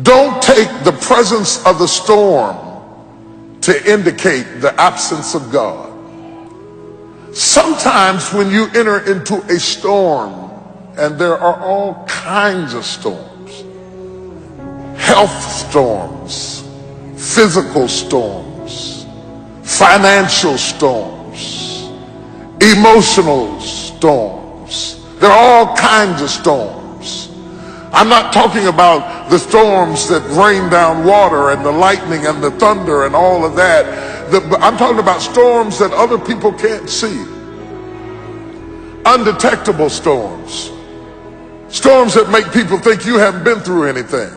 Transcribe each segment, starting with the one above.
Don't take the presence of the storm to indicate the absence of God. Sometimes when you enter into a storm, and there are all kinds of storms, health storms, physical storms, financial storms, emotional storms. There are all kinds of storms. I'm not talking about the storms that rain down water and the lightning and the thunder and all of that. I'm talking about storms that other people can't see. Undetectable storms. Storms that make people think you haven't been through anything.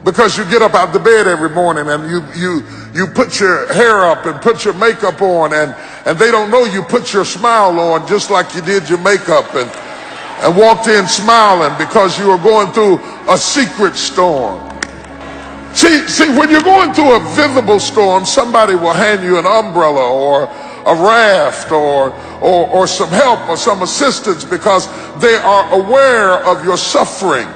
Because you get up out the bed every morning and you put your hair up and put your makeup on, and they don't know you put your smile on just like you did your makeup, and walked in smiling because you were going through a secret storm. See, when you're going through a visible storm, somebody will hand you an umbrella or a raft or some help or some assistance because they are aware of your suffering.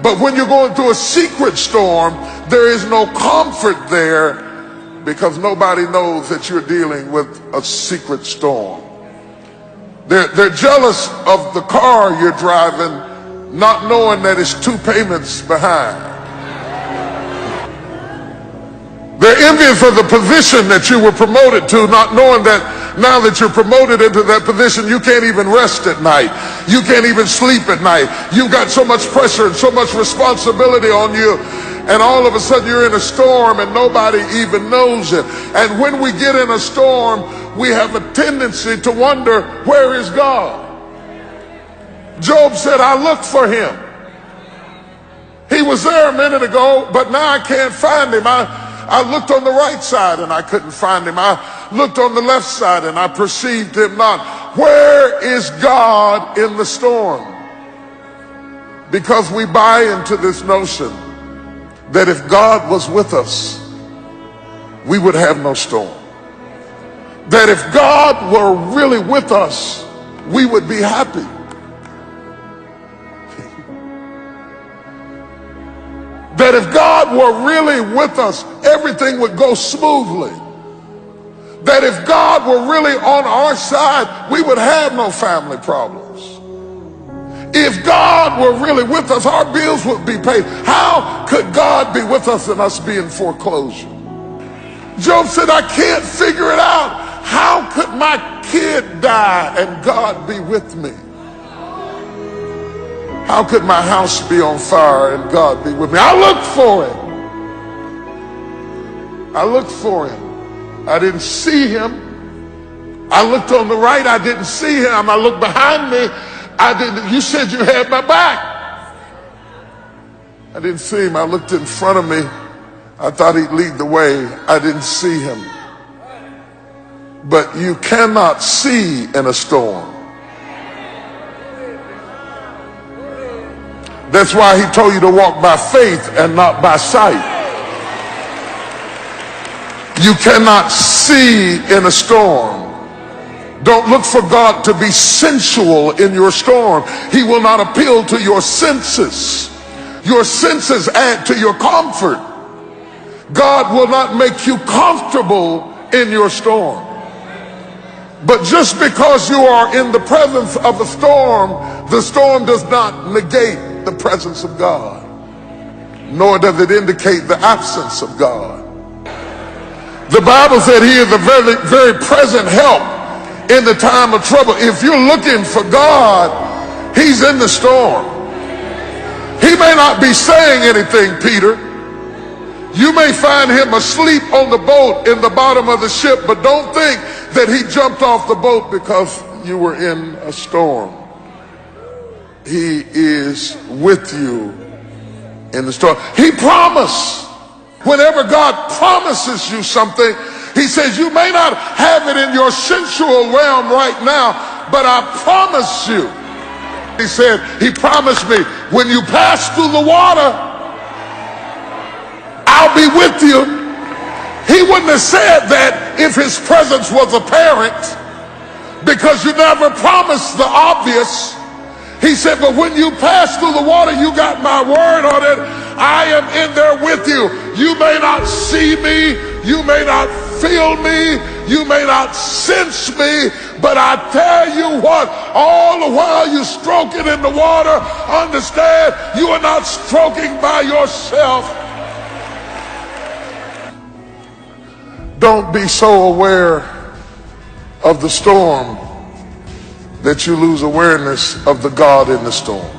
But when you're going through a secret storm, there is no comfort there because nobody knows that you're dealing with a secret storm. They're jealous of the car you're driving, not knowing that it's 2 payments behind. They're envious of the position that you were promoted to, not knowing that now that you're promoted into that position, you can't even rest at night. You can't even sleep at night. You've got so much pressure and so much responsibility on you. And all of a sudden you're in a storm and nobody even knows it. And when we get in a storm, we have a tendency to wonder, where is God? Job said, I looked for him. He was there a minute ago, but now I can't find him. I looked on the right side and I couldn't find him. I looked on the left side and I perceived him not. Where is God in the storm? Because we buy into this notion that if God was with us, we would have no storm. That if God were really with us, we would be happy. That if God were really with us, everything would go smoothly. That if God were really on our side, we would have no family problems. If God were really with us, our bills would be paid. How could God be with us and us be in foreclosure? Job said, I can't figure it out. How could my kid die and God be with me? How could my house be on fire and God be with me? I looked for him. I looked for him. I didn't see him. I looked on the right. I didn't see him. I looked behind me. I didn't. You said you had my back. I didn't see him. I looked in front of me. I thought he'd lead the way. I didn't see him. But you cannot see in a storm. That's why he told you to walk by faith and not by sight. You cannot see in a storm. Don't look for God to be sensual in your storm. He will not appeal to your senses. Your senses add to your comfort. God will not make you comfortable in your storm. But just because you are in the presence of a storm, the storm does not negate the presence of God, nor does it indicate the absence of God. The Bible said he is a very, very present help in the time of trouble. If you're looking for God, he's in the storm. He may not be saying anything, Peter. You may find him asleep on the boat in the bottom of the ship, but don't think that he jumped off the boat because you were in a storm. He is with you in the storm. He promised. Whenever God promises you something, he says, you may not have it in your sensual realm right now, but I promise you. He said, he promised me, when you pass through the water, I'll be with you. He wouldn't have said that if his presence was apparent, because you never promised the obvious. He said, but when you pass through the water, you got my word on it. I am in there with you. You may not see me. You may not feel me. You may not sense me. But I tell you what, all the while you're stroking in the water, understand you are not stroking by yourself. Don't be so aware of the storm that you lose awareness of the God in the storm.